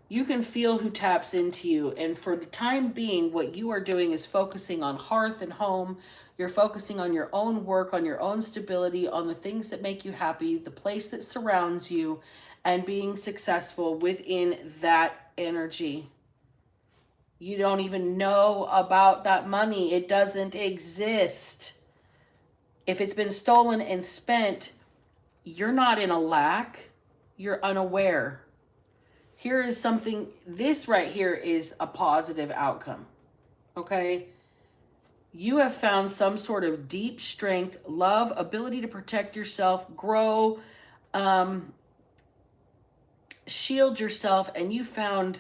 You can feel who taps into you. And for the time being, what you are doing is focusing on hearth and home. You're focusing on your own work, on your own stability, on the things that make you happy, the place that surrounds you, and being successful within that energy. You don't even know about that money. It doesn't exist. If it's been stolen and spent, you're not in a lack. You're unaware. Here is something, this right here is a positive outcome. Okay? You have found some sort of deep strength, love, ability to protect yourself, grow, shield yourself, and you found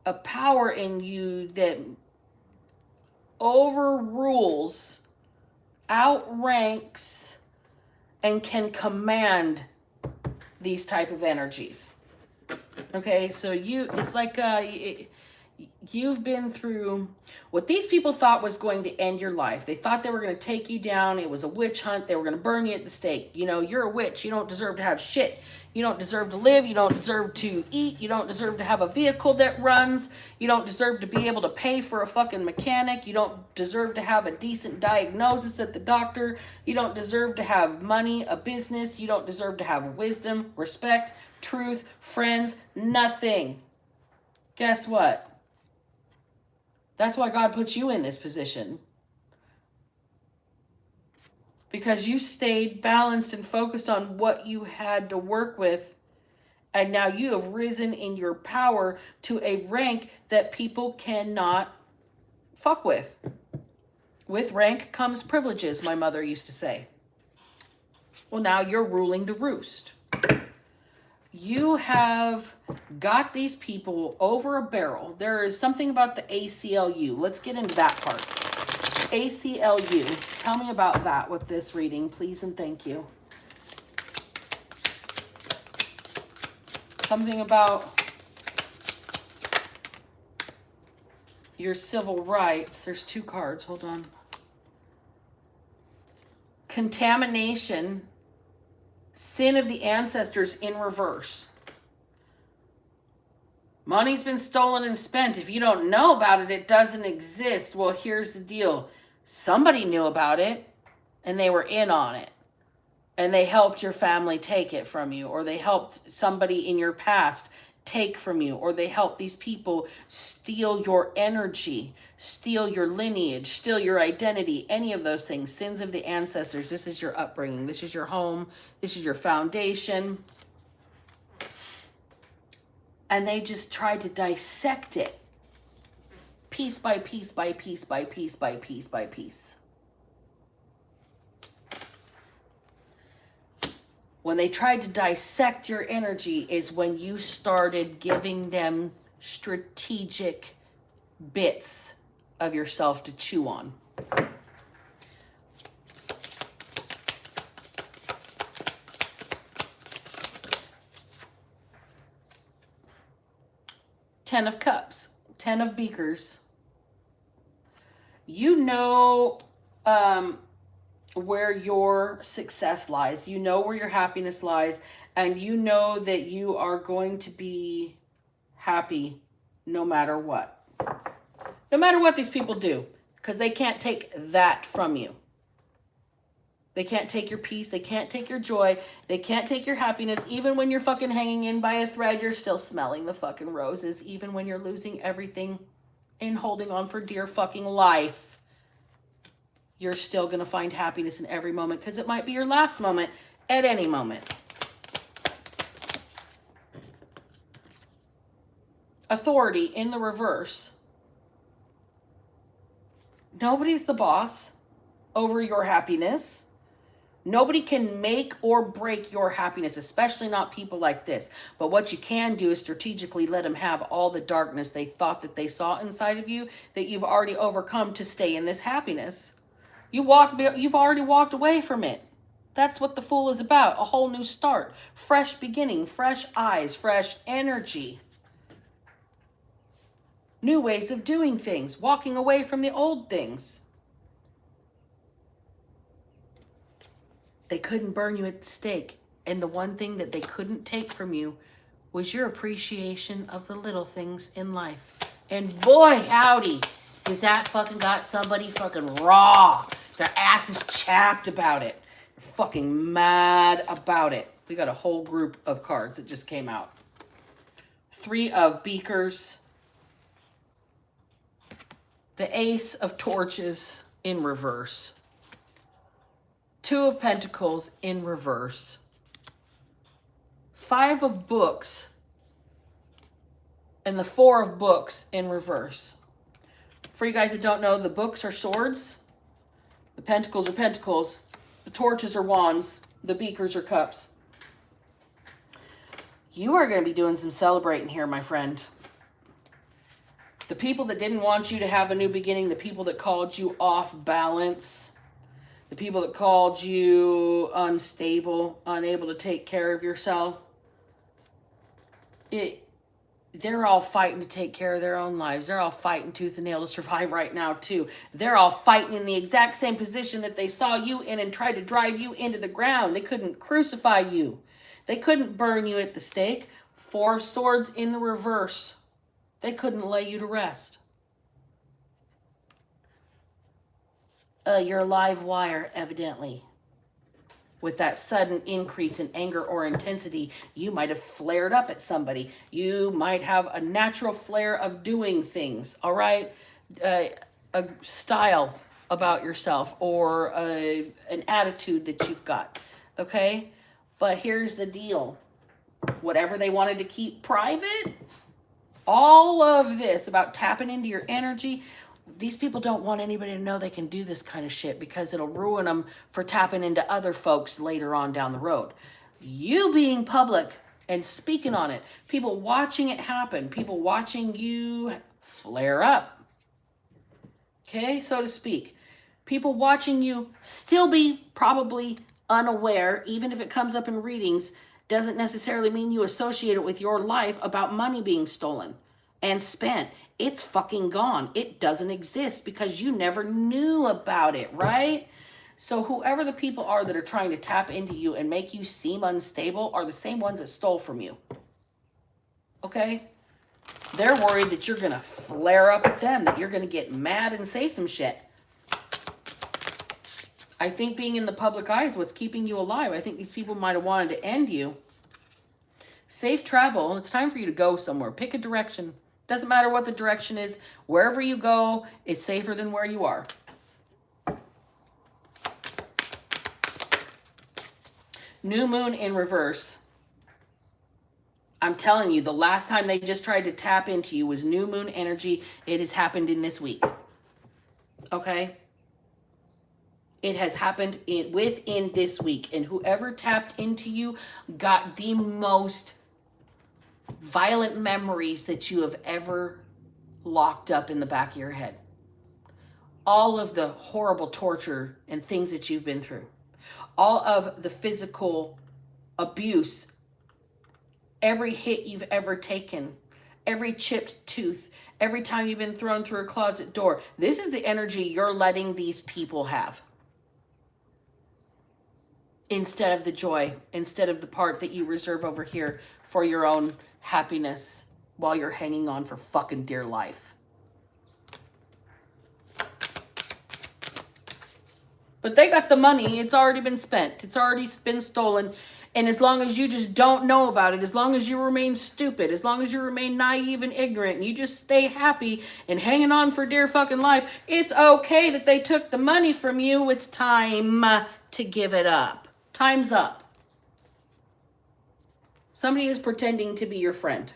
a power in you that overrules, outranks, and can command these type of energies. Okay, so it's like you've been through what these people thought was going to end your life. They thought they were going to take you down. It was a witch hunt. They were going to burn you at the stake. You know, you're a witch. You don't deserve to have shit. You don't deserve to live. You don't deserve to eat. You don't deserve to have a vehicle that runs. You don't deserve to be able to pay for a fucking mechanic. You don't deserve to have a decent diagnosis at the doctor. You don't deserve to have money, a business. You don't deserve to have wisdom, respect, truth, friends, nothing. Guess what? That's why God puts you in this position. Because you stayed balanced and focused on what you had to work with. And now you have risen in your power to a rank that people cannot fuck with. With rank comes privileges, my mother used to say. Well, now you're ruling the roost. You have got these people over a barrel. There is something about the ACLU. Let's get into that part. ACLU. Tell me about that with this reading, please and thank you. Something about your civil rights. There's two cards. Hold on. Contamination. Sin of the ancestors in reverse. Money's been stolen and spent. If you don't know about it, it doesn't exist. Well, here's the deal. Somebody knew about it, and they were in on it. And they helped your family take it from you, or they helped somebody in your past take from you, or they helped these people steal your energy, steal your lineage, steal your identity, any of those things. Sins of the ancestors. This is your upbringing. This is your home. This is your foundation. And they just tried to dissect it piece by piece by piece by piece by piece by piece. When they tried to dissect your energy is when you started giving them strategic bits of yourself to chew on. Ten of Cups, 10 of Beakers. You know where your success lies. You know where your happiness lies. And you know that you are going to be happy no matter what. No matter what these people do. Because they can't take that from you. They can't take your peace. They can't take your joy. They can't take your happiness. Even when you're fucking hanging in by a thread, you're still smelling the fucking roses. Even when you're losing everything and holding on for dear fucking life, you're still going to find happiness in every moment because it might be your last moment at any moment. Authority in the reverse. Nobody's the boss over your happiness. Nobody can make or break your happiness, especially not people like this. But what you can do is strategically let them have all the darkness they thought that they saw inside of you that you've already overcome to stay in this happiness. You've already walked away from it. That's what the Fool is about. A whole new start, fresh beginning, fresh eyes, fresh energy. New ways of doing things, walking away from the old things. They couldn't burn you at the stake. And the one thing that they couldn't take from you was your appreciation of the little things in life. And boy, howdy, is that fucking got somebody fucking raw. Their ass is chapped about it. They're fucking mad about it. We got a whole group of cards that just came out. 3 of Beakers. The Ace of Torches in reverse. 2 of Pentacles in reverse. 5 of Books. And the 4 of Books in reverse. For you guys that don't know, the books are swords. The pentacles are pentacles. The torches are wands. The beakers are cups. You are going to be doing some celebrating here, my friend. The people that didn't want you to have a new beginning, the people that called you off balance, the people that called you unstable, unable to take care of yourself, they're all fighting to take care of their own lives. They're all fighting tooth and nail to survive right now, too. They're all fighting in the exact same position that they saw you in and tried to drive you into the ground. They couldn't crucify you. They couldn't burn you at the stake. 4 of Swords in the reverse. They couldn't lay you to rest. You're a live wire, evidently. With that sudden increase in anger or intensity, you might have flared up at somebody. You might have a natural flare of doing things, all right? A style about yourself or an attitude that you've got, okay? But here's the deal. Whatever they wanted to keep private, all of this about tapping into your energy, these people don't want anybody to know they can do this kind of shit because it'll ruin them for tapping into other folks later on down the road. You being public and speaking on it, people watching it happen, people watching you flare up, okay, so to speak. People watching you still be probably unaware, even if it comes up in readings, doesn't necessarily mean you associate it with your life about money being stolen and spent. It's fucking gone. It doesn't exist because you never knew about it, right? So whoever the people are that are trying to tap into you and make you seem unstable are the same ones that stole from you. Okay? They're worried that you're going to flare up at them, that you're going to get mad and say some shit. I think being in the public eye is what's keeping you alive. I think these people might have wanted to end you. Safe travel. It's time for you to go somewhere. Pick a direction. Doesn't matter what the direction is. Wherever you go is safer than where you are. New moon in reverse. I'm telling you, the last time they just tried to tap into you was new moon energy. It has happened in this week. Okay? It has happened within this week. And whoever tapped into you got the most violent memories that you have ever locked up in the back of your head. All of the horrible torture and things that you've been through. All of the physical abuse. Every hit you've ever taken. Every chipped tooth. Every time you've been thrown through a closet door. This is the energy you're letting these people have. Instead of the joy. Instead of the part that you reserve over here for your own happiness while you're hanging on for fucking dear life. But they got the money. It's already been spent. It's already been stolen. And as long as you just don't know about it, as long as you remain stupid, as long as you remain naive and ignorant, and you just stay happy and hanging on for dear fucking life, it's okay that they took the money from you. It's time to give it up. Time's up. Somebody is pretending to be your friend.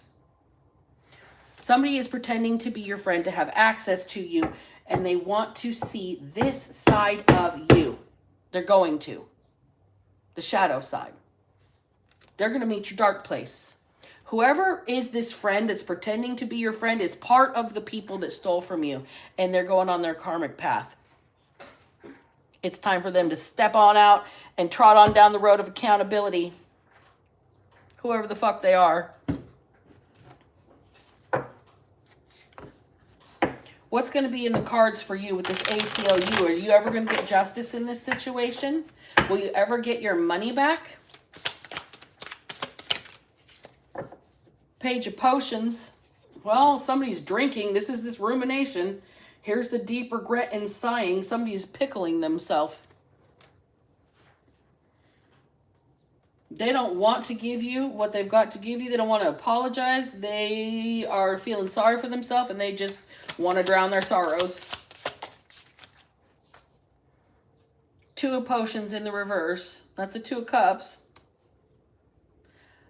Somebody is pretending to be your friend, to have access to you, and they want to see this side of you. They're going to. The shadow side. They're going to meet your dark place. Whoever is this friend that's pretending to be your friend is part of the people that stole from you, and they're going on their karmic path. It's time for them to step on out and trot on down the road of accountability. Whoever the fuck they are. What's going to be in the cards for you with this ACLU? Are you ever going to get justice in this situation? Will you ever get your money back? Page of Potions. Well, somebody's drinking. This is this rumination. Here's the deep regret and sighing. Somebody's pickling themselves. They don't want to give you what they've got to give you. They don't want to apologize. They are feeling sorry for themselves, and they just want to drown their sorrows. Two of Potions in the reverse. That's a Two of Cups.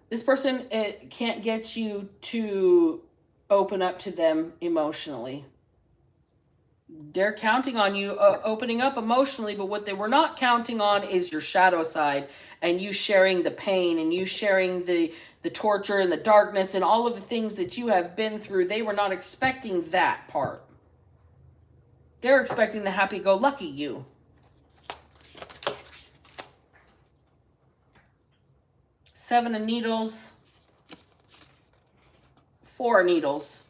This person, it can't get you to open up to them emotionally. They're counting on you opening up emotionally, but what they were not counting on is your shadow side, and you sharing the pain, and you sharing the torture and the darkness and all of the things that you have been through. They were not expecting that part. They're expecting the happy-go-lucky you. Seven of Needles. Four of Needles.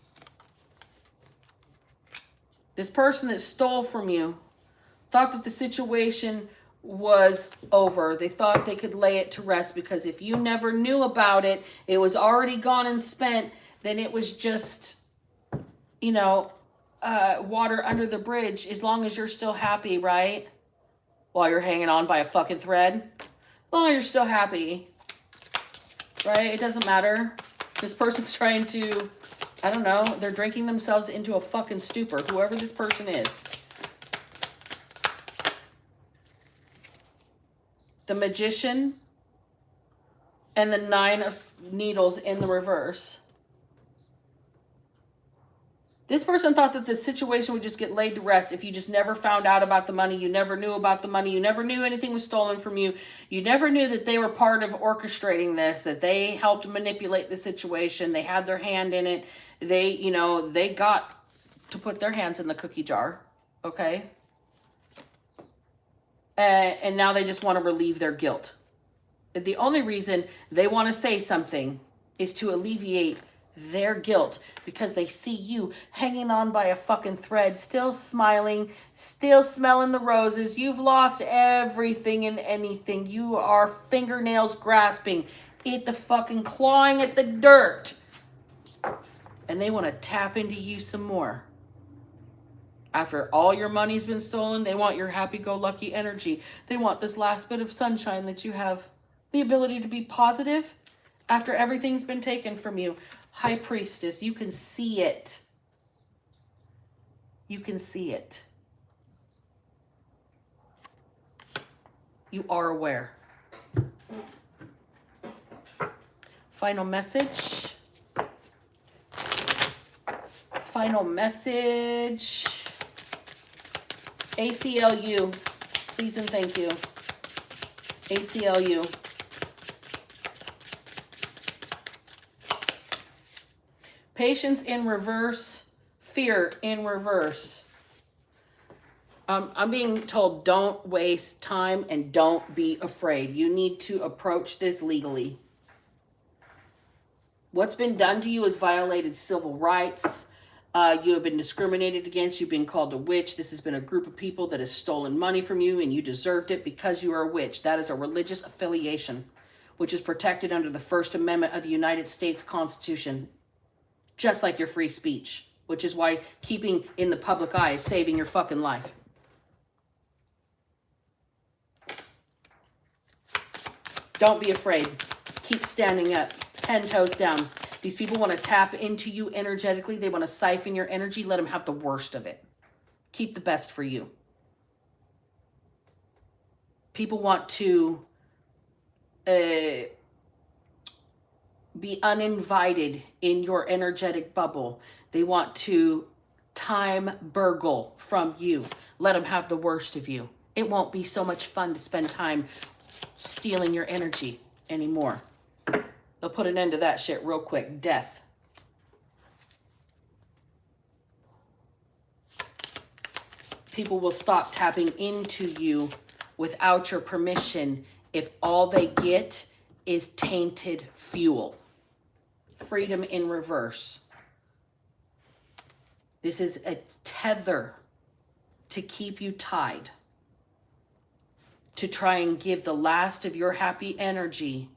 This person that stole from you thought that the situation was over. They thought they could lay it to rest, because if you never knew about it, it was already gone and spent, then it was just, you know, water under the bridge, as long as you're still happy, right? While you're hanging on by a fucking thread. As long as you're still happy, right? It doesn't matter. This person's trying to, I don't know, they're drinking themselves into a fucking stupor, whoever this person is. The Magician and the Nine of Needles in the reverse. This person thought that the situation would just get laid to rest if you just never found out about the money. You never knew about the money. You never knew anything was stolen from you. You never knew that they were part of orchestrating this, that they helped manipulate the situation. They had their hand in it. They, you know, they got to put their hands in the cookie jar, okay? And now they just want to relieve their guilt. The only reason they want to say something is to alleviate their guilt, because they see you hanging on by a fucking thread, still smiling, still smelling the roses. You've lost everything and anything. You are fingernails grasping at the fucking clawing at the dirt. And they want to tap into you some more. After all your money's been stolen, they want your happy-go-lucky energy. They want this last bit of sunshine that you have, the ability to be positive after everything's been taken from you. High Priestess, you can see it. You can see it. You are aware. Final message. Final message. ACLU, please and thank you. ACLU. Patience in reverse, fear in reverse. I'm being told don't waste time and don't be afraid. You need to approach this legally. What's been done to you has violated civil rights. You have been discriminated against. You've been called a witch. This has been a group of people that has stolen money from you, and you deserved it because you are a witch. That is a religious affiliation, which is protected under the First Amendment of the United States Constitution, just like your free speech, which is why keeping in the public eye is saving your fucking life. Don't be afraid. Keep standing up. 10 toes down. These people want to tap into you energetically. They want to siphon your energy. Let them have the worst of it. Keep the best for you. People want to be uninvited in your energetic bubble. They want to time burgle from you. Let them have the worst of you. It won't be so much fun to spend time stealing your energy anymore. They'll put an end to that shit real quick. Death. People will stop tapping into you without your permission if all they get is tainted fuel. Freedom in reverse. This is a tether to keep you tied, to try and give the last of your happy energy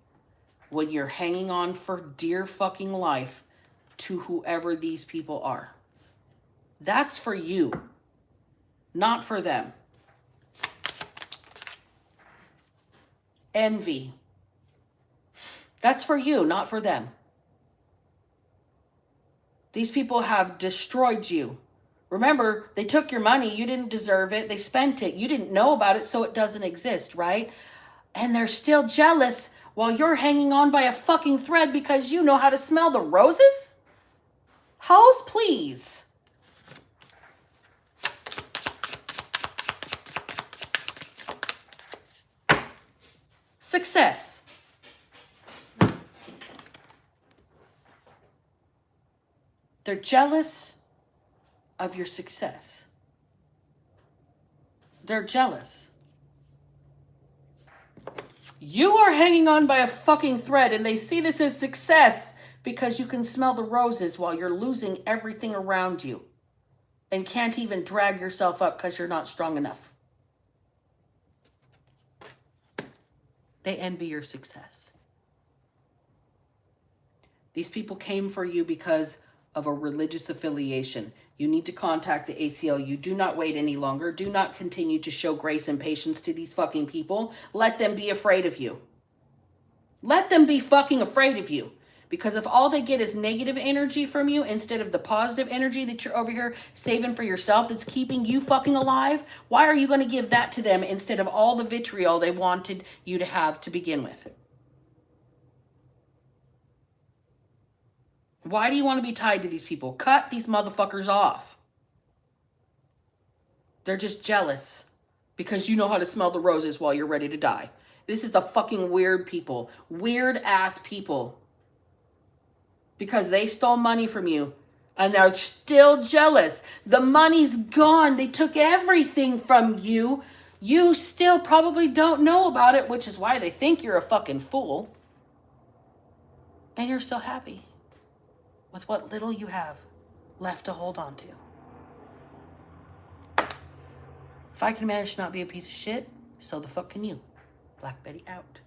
when you're hanging on for dear fucking life to whoever these people are. That's for you, not for them. Envy. That's for you, not for them. These people have destroyed you. Remember, they took your money. You didn't deserve it. They spent it. You didn't know about it, so it doesn't exist, right? And they're still jealous while you're hanging on by a fucking thread because you know how to smell the roses? Hoes, please. Success. They're jealous of your success. They're jealous. You are hanging on by a fucking thread and they see this as success because you can smell the roses while you're losing everything around you and can't even drag yourself up because you're not strong enough. They envy your success. These people came for you because of a religious affiliation. You need to contact the ACLU. Do not wait any longer. Do not continue to show grace and patience to these fucking people. Let them be afraid of you. Let them be fucking afraid of you. Because if all they get is negative energy from you instead of the positive energy that you're over here saving for yourself that's keeping you fucking alive, why are you going to give that to them instead of all the vitriol they wanted you to have to begin with? Why do you want to be tied to these people? Cut these motherfuckers off. They're just jealous because you know how to smell the roses while you're ready to die. This is the fucking weird people. Weird ass people. Because they stole money from you and are still jealous. The money's gone. They took everything from you. You still probably don't know about it, which is why they think you're a fucking fool. And you're still happy with what little you have left to hold on to. If I can manage to not be a piece of shit, so the fuck can you. Black Betty out.